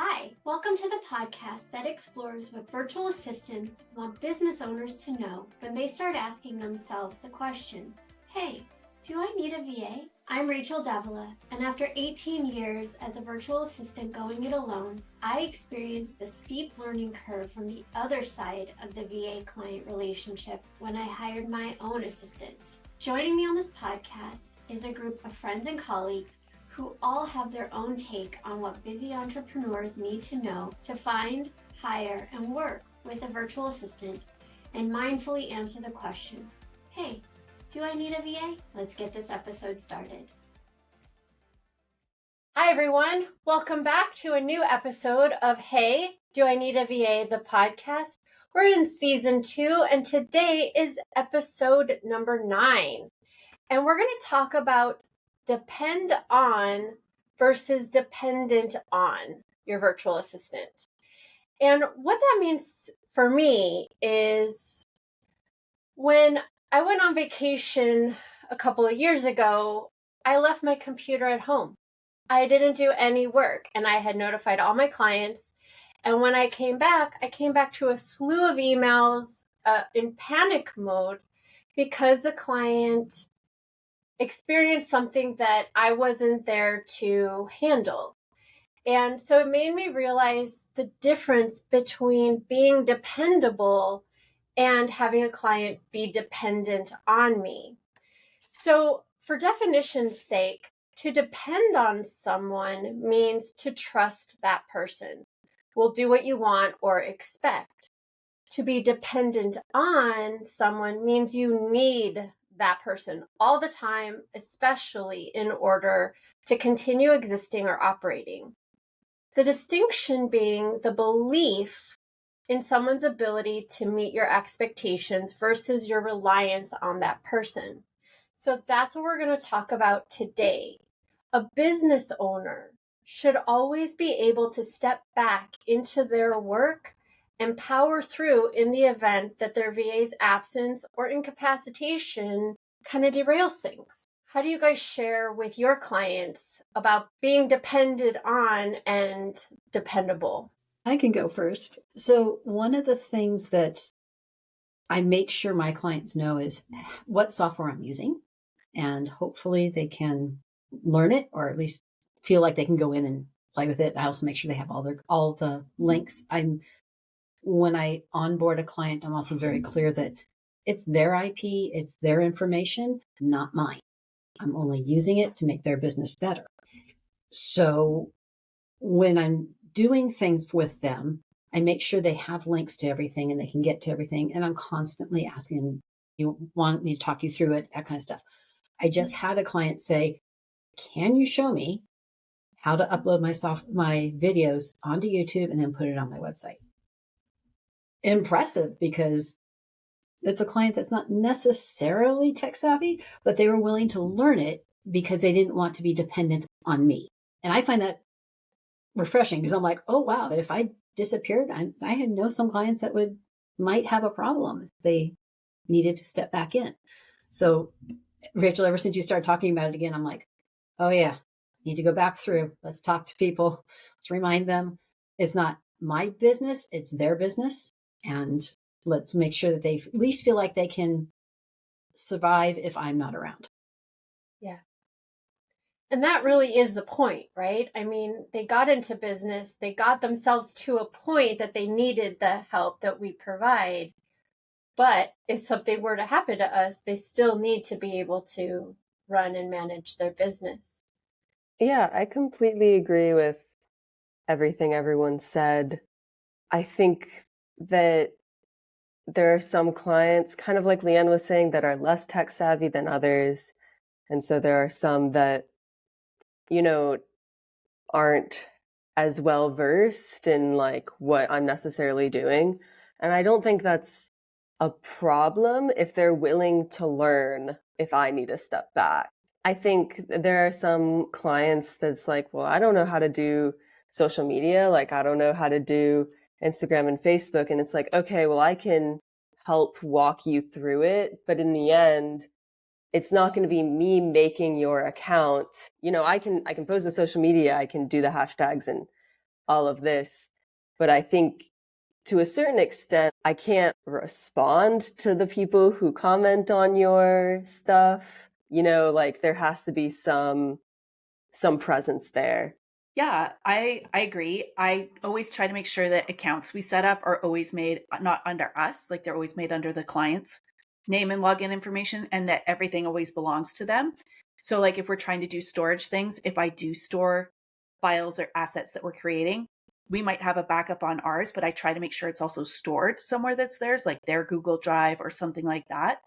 Hi, welcome to the podcast that explores what virtual assistants want business owners to know when they start asking themselves the question, hey, do I need a VA? I'm Rachel Davila, and after 18 years as a virtual assistant going it alone, I experienced the steep learning curve from the other side of the VA client relationship when I hired my own assistant. Joining me on this podcast is a group of friends and colleagues who all have their own take on what busy entrepreneurs need to know to find, hire, and work with a virtual assistant, and mindfully answer the question, hey, do I need a VA? Let's get this episode started. Hi, everyone. Welcome back to a new episode of Hey, Do I Need a VA? The podcast. We're in season 2, and today is episode number 9. And we're going to talk about depend on versus dependent on your virtual assistant. And what that means for me is when I went on vacation a couple of years ago, I left my computer at home. I didn't do any work, and I had notified all my clients. And when I came back to a slew of emails in panic mode because the client experienced something that I wasn't there to handle. And so it made me realize the difference between being dependable and having a client be dependent on me. So, for definition's sake, to depend on someone means to trust that person will do what you want or expect. To be dependent on someone means you need that person all the time, especially in order to continue existing or operating. The distinction being the belief in someone's ability to meet your expectations versus your reliance on that person. So that's what we're going to talk about today. A business owner should always be able to step back into their work and power through in the event that their VA's absence or incapacitation kind of derails things. How do you guys share with your clients about being depended on and dependable? I can go first. So one of the things that I make sure my clients know is what software I'm using, and hopefully they can learn it or at least feel like they can go in and play with it. I also make sure they have all the links. When I onboard a client, I'm also very clear that it's their IP, it's their information, not mine. I'm only using it to make their business better. So when I'm doing things with them, I make sure they have links to everything and they can get to everything. And I'm constantly asking, you want me to talk you through it, that kind of stuff. I just had a client say, can you show me how to upload my videos onto YouTube and then put it on my website? Impressive, because it's a client that's not necessarily tech savvy, but they were willing to learn it because they didn't want to be dependent on me. And I find that refreshing because I'm like, oh wow, if I disappeared, I had know some clients that might have a problem if they needed to step back in. So Rachel, ever since you started talking about it again, I'm like, oh yeah, need to go back through. Let's talk to people. Let's remind them it's not my business, it's their business. And let's make sure that they at least feel like they can survive if I'm not around. Yeah. And that really is the point, right? I mean, they got into business, they got themselves to a point that they needed the help that we provide. But if something were to happen to us, they still need to be able to run and manage their business. Yeah, I completely agree with everything everyone said. I think that there are some clients, kind of like Leanne was saying, that are less tech savvy than others. And so there are some that, aren't as well versed in like what I'm necessarily doing. And I don't think that's a problem if they're willing to learn if I need to step back. I think there are some clients that's like, well, I don't know how to do social media. Like, I don't know how to do Instagram and Facebook. And it's like, okay, well, I can help walk you through it. But in the end, it's not going to be me making your account. I can post to social media. I can do the hashtags and all of this. But I think to a certain extent, I can't respond to the people who comment on your stuff. Like there has to be some presence there. Yeah, I agree. I always try to make sure that accounts we set up are always made not under us, like they're always made under the client's name and login information, and that everything always belongs to them. So like if we're trying to do storage things, if I do store files or assets that we're creating, we might have a backup on ours, but I try to make sure it's also stored somewhere that's theirs, like their Google Drive or something like that.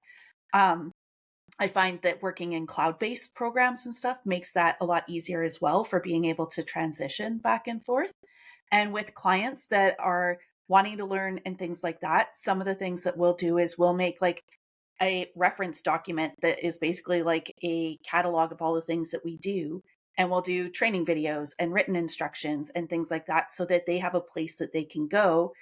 I find that working in cloud-based programs and stuff makes that a lot easier as well for being able to transition back and forth. And with clients that are wanting to learn and things like that, some of the things that we'll do is we'll make like a reference document that is basically like a catalog of all the things that we do. And we'll do training videos and written instructions and things like that so that they have a place that they can go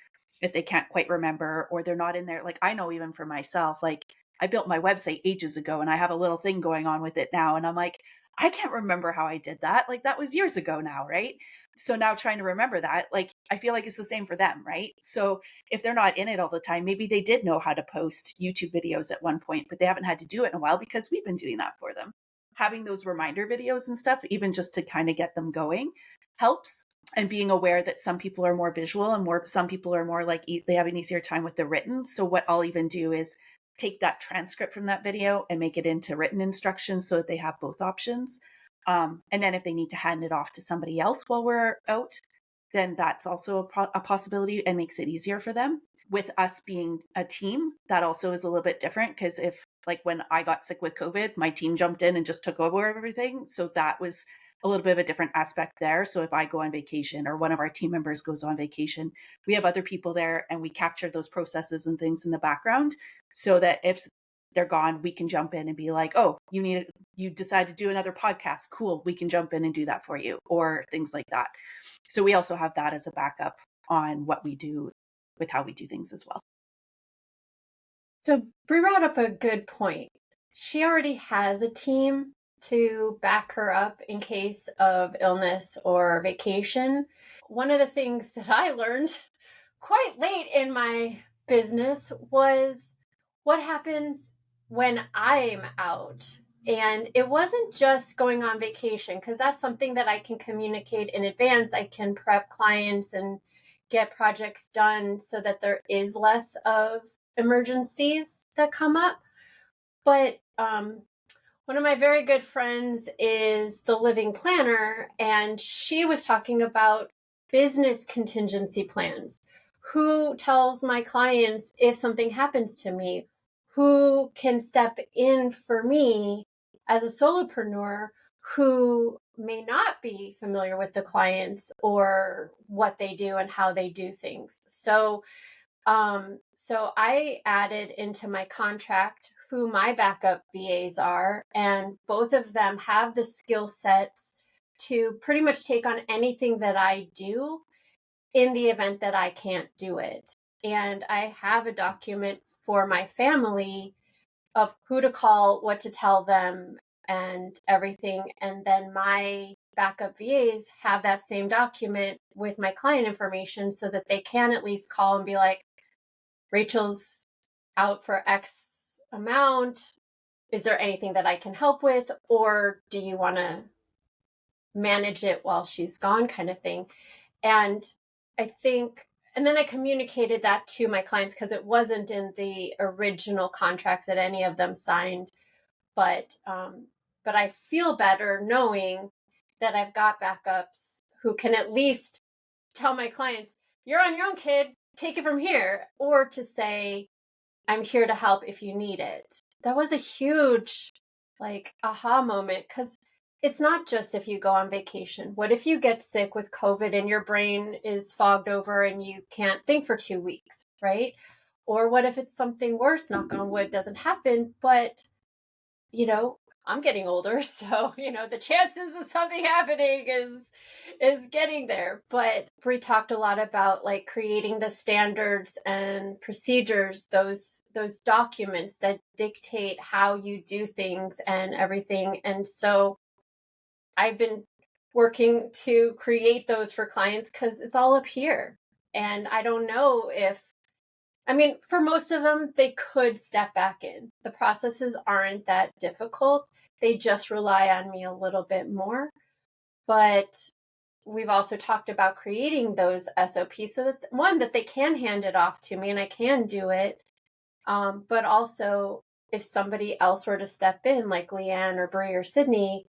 if they can't quite remember or they're not in there. Like I know even for myself, like I built my website ages ago and I have a little thing going on with it now. And I'm like, I can't remember how I did that. Like that was years ago now, right? So now trying to remember that, like, I feel like it's the same for them, right? So if they're not in it all the time, maybe they did know how to post YouTube videos at one point, but they haven't had to do it in a while because we've been doing that for them. Having those reminder videos and stuff, even just to kind of get them going, helps. And being aware that some people are more visual and some people are more like they have an easier time with the written. So what I'll even do is take that transcript from that video and make it into written instructions so that they have both options. And then if they need to hand it off to somebody else while we're out, then that's also a possibility and makes it easier for them. With us being a team, that also is a little bit different because if like when I got sick with COVID, my team jumped in and just took over everything. So that was a little bit of a different aspect there. So if I go on vacation or one of our team members goes on vacation, we have other people there and we capture those processes and things in the background so that if they're gone, we can jump in and be like, oh, you decide to do another podcast. Cool. We can jump in and do that for you or things like that. So we also have that as a backup on what we do with how we do things as well. So Brie brought up a good point. She already has a team to back her up in case of illness or vacation. One of the things that I learned quite late in my business was what happens when I'm out. And it wasn't just going on vacation, because that's something that I can communicate in advance. I can prep clients and get projects done so that there is less of emergencies that come up. But one of my very good friends is the living planner, and she was talking about business contingency plans. Who tells my clients if something happens to me? Who can step in for me as a solopreneur who may not be familiar with the clients or what they do and how they do things? So I added into my contract who my backup VAs are, and both of them have the skill sets to pretty much take on anything that I do in the event that I can't do it. And I have a document for my family of who to call, what to tell them, and everything. And then my backup VAs have that same document with my client information so that they can at least call and be like, Rachel's out for X amount. Is there anything that I can help with? Or do you want to manage it while she's gone, kind of thing? And I think, and then I communicated that to my clients because it wasn't in the original contracts that any of them signed. But I feel better knowing that I've got backups who can at least tell my clients, you're on your own, kid, take it from here, or to say, I'm here to help if you need it. That was a huge aha moment, because it's not just if you go on vacation. What if you get sick with COVID and your brain is fogged over and you can't think for 2 weeks, right? Or what if it's something worse, knock on wood, doesn't happen, but I'm getting older, so the chances of something happening is getting there. But Brie talked a lot about creating the standards and procedures, those documents that dictate how you do things and everything. And so I've been working to create those for clients because it's all up here. And I don't know if, I mean, for most of them, they could step back in. The processes aren't that difficult. They just rely on me a little bit more. But we've also talked about creating those SOPs so that, one, that they can hand it off to me and I can do it. But also, if somebody else were to step in, like Leanne or Brie or Sydney,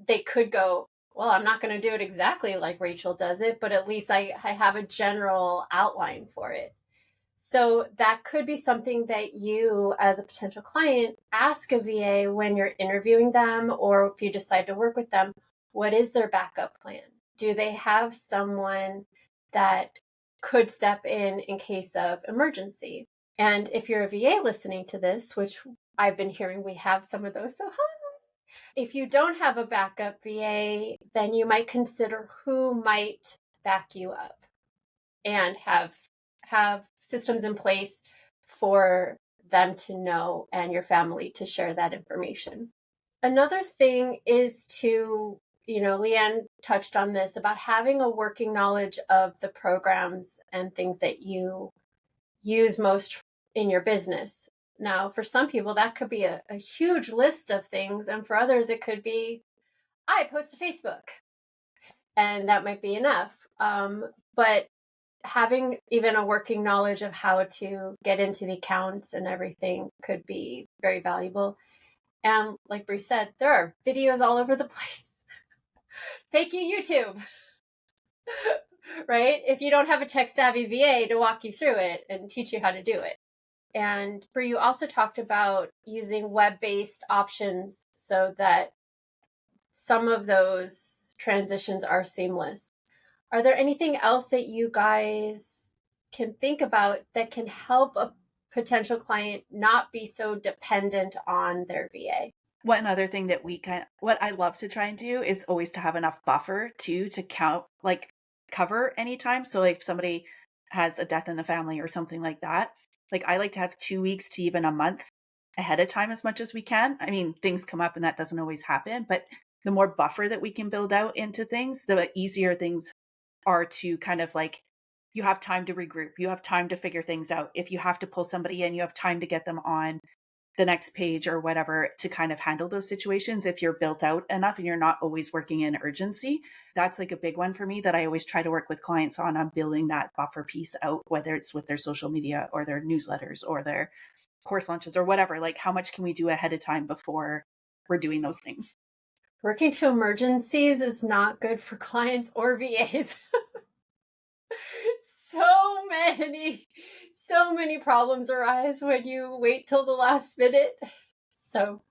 they could go, well, I'm not going to do it exactly like Rachel does it, but at least I have a general outline for it. So that could be something that you, as a potential client, ask a VA when you're interviewing them, or if you decide to work with them, what is their backup plan? Do they have someone that could step in case of emergency? And if you're a VA listening to this, which I've been hearing we have some of those, so hi. If you don't have a backup VA, then you might consider who might back you up and have systems in place for them to know and your family to share that information. Another thing is to, Leanne touched on this about having a working knowledge of the programs and things that you use most in your business. Now, for some people, that could be a huge list of things. And for others, it could be, I post to Facebook. And that might be enough. But having even a working knowledge of how to get into the accounts and everything could be very valuable. And like Brie said, there are videos all over the place. Thank you, YouTube. Right? If you don't have a tech-savvy VA to walk you through it and teach you how to do it. And Brie, you also talked about using web-based options so that some of those transitions are seamless. Are there anything else that you guys can think about that can help a potential client not be so dependent on their VA? One other thing that what I love to try and do is always to have enough buffer too, to cover anytime. So like if somebody has a death in the family or something like that, like I like to have 2 weeks to even a month ahead of time as much as we can. I mean, things come up and that doesn't always happen, but the more buffer that we can build out into things, the easier things are to kind of like, you have time to regroup, you have time to figure things out. If you have to pull somebody in, you have time to get them on the next page or whatever to kind of handle those situations. If you're built out enough and you're not always working in urgency, that's like a big one for me that I always try to work with clients on building that buffer piece out, whether it's with their social media or their newsletters or their course launches or whatever. Like, how much can we do ahead of time before we're doing those things? Working to emergencies is not good for clients or VAs. So many problems arise when you wait till the last minute. So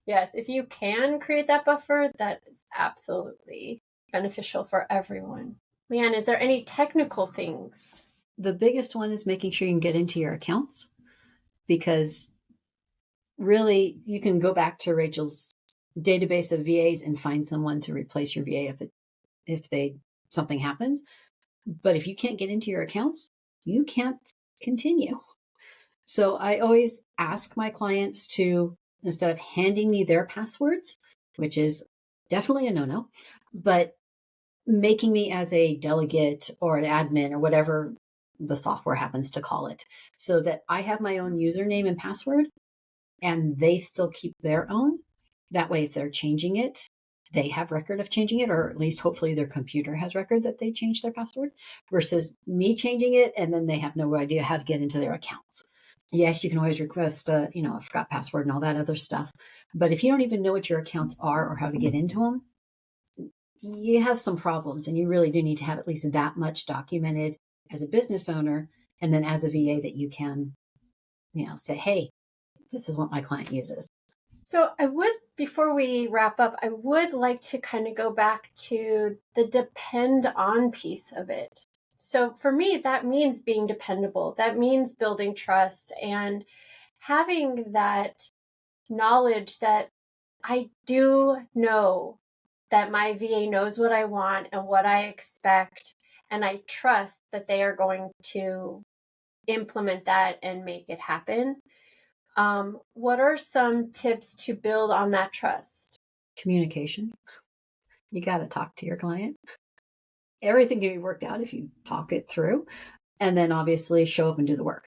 yes, if you can create that buffer, that is absolutely beneficial for everyone. Leanne, is there any technical things? The biggest one is making sure you can get into your accounts, because really you can go back to Rachel's database of VAs and find someone to replace your VA if something happens. But if you can't get into your accounts, you can't continue. So I always ask my clients to, instead of handing me their passwords, which is definitely a no-no, but making me as a delegate or an admin or whatever the software happens to call it, so that I have my own username and password and they still keep their own. That way, if they're changing it, they have record of changing it, or at least hopefully their computer has record that they changed their password, versus me changing it and then they have no idea how to get into their accounts. Yes, you can always request a forgot password and all that other stuff. But if you don't even know what your accounts are or how to get into them, you have some problems, and you really do need to have at least that much documented as a business owner. And then as a VA that you can, say, hey, this is what my client uses. So before we wrap up, I would like to kind of go back to the depend on piece of it. So for me, that means being dependable. That means building trust and having that knowledge that I do know that my VA knows what I want and what I expect, and I trust that they are going to implement that and make it happen. What are some tips to build on that trust? Communication. You got to talk to your client. Everything can be worked out if you talk it through, and then obviously show up and do the work.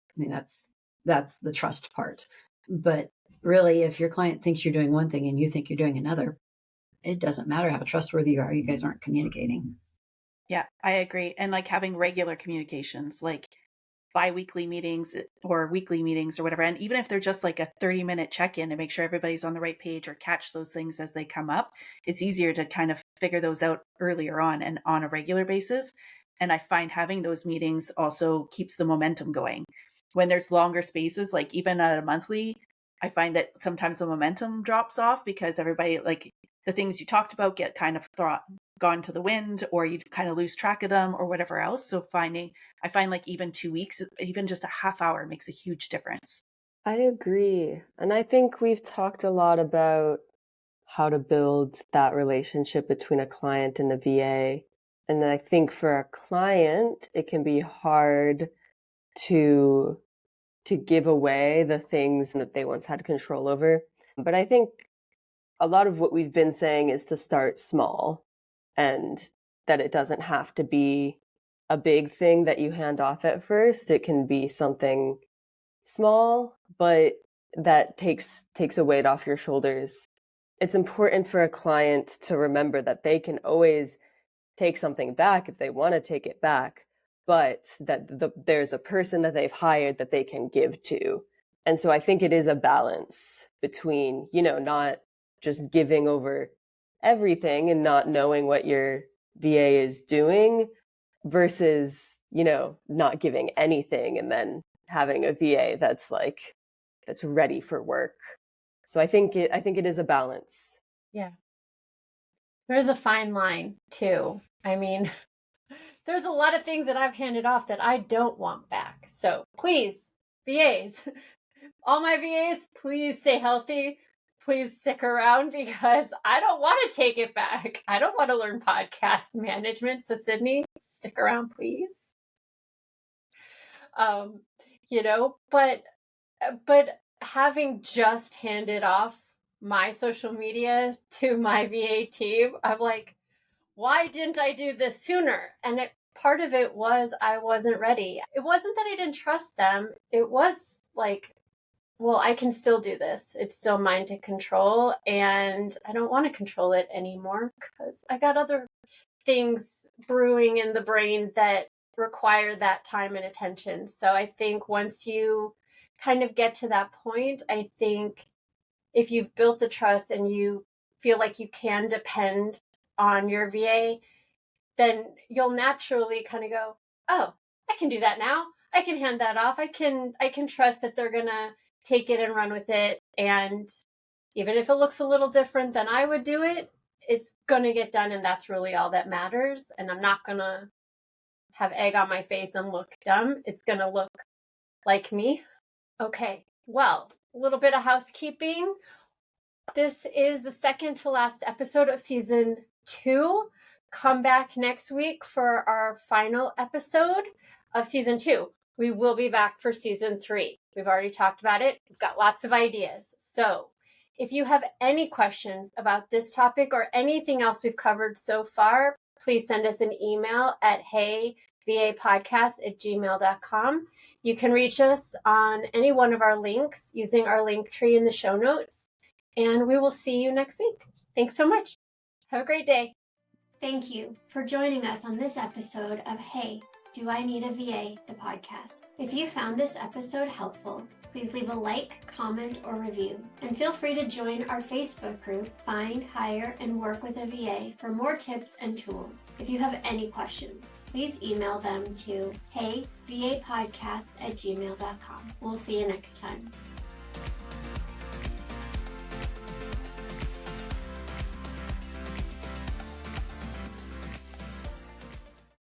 I mean, that's the trust part. But really, if your client thinks you're doing one thing and you think you're doing another, it doesn't matter how trustworthy you are. You guys aren't communicating. Yeah, I agree. And like having regular communications, like bi-weekly meetings or weekly meetings or whatever. And even if they're just like a 30-minute check-in to make sure everybody's on the right page or catch those things as they come up, it's easier to kind of figure those out earlier on and on a regular basis. And I find having those meetings also keeps the momentum going. When there's longer spaces, like even at a monthly, I find that sometimes the momentum drops off because everybody, like the things you talked about get kind of gone to the wind, or you kind of lose track of them or whatever else. So I find like even 2 weeks, even just a half hour makes a huge difference. I agree. And I think we've talked a lot about how to build that relationship between a client and a VA. And I think for a client, it can be hard to give away the things that they once had control over. But I think a lot of what we've been saying is to start small, and that it doesn't have to be a big thing that you hand off at first. It can be something small, but that takes a weight off your shoulders. It's important for a client to remember that they can always take something back if they want to take it back, but that there's a person that they've hired that they can give to. And so I think it is a balance between, not just giving over everything and not knowing what your VA is doing versus, not giving anything and then having a VA that's ready for work. So I think it is a balance. Yeah. There's a fine line too. I mean, there's a lot of things that I've handed off that I don't want back. So please, VAs, all my VAs, please stay healthy. Please stick around because I don't want to take it back. I don't want to learn podcast management. So Sydney, stick around, please. But having just handed off my social media to my VA team, I'm like, why didn't I do this sooner? And part of it was I wasn't ready. It wasn't that I didn't trust them. It was like, well, I can still do this. It's still mine to control, and I don't want to control it anymore because I got other things brewing in the brain that require that time and attention. So I think once you kind of get to that point, I think if you've built the trust and you feel like you can depend on your VA, then you'll naturally kind of go, oh, I can do that now. I can hand that off. I can trust that they're going to take it and run with it. And even if it looks a little different than I would do it, it's going to get done. And that's really all that matters. And I'm not going to have egg on my face and look dumb. It's going to look like me. Okay. Well, a little bit of housekeeping. This is the second to last episode of season 2. Come back next week for our final episode of season 2. We will be back for season 3. We've already talked about it. We've got lots of ideas. So if you have any questions about this topic or anything else we've covered so far, please send us an email at heyvapodcast@gmail.com. You can reach us on any one of our links using our link tree in the show notes. And we will see you next week. Thanks so much. Have a great day. Thank you for joining us on this episode of Hey, Do I Need a VA, the podcast. If you found this episode helpful, please leave a like, comment, or review. And feel free to join our Facebook group, Find, Hire, and Work with a VA for more tips and tools. If you have any questions, please email them to heyvapodcast@gmail.com. We'll see you next time.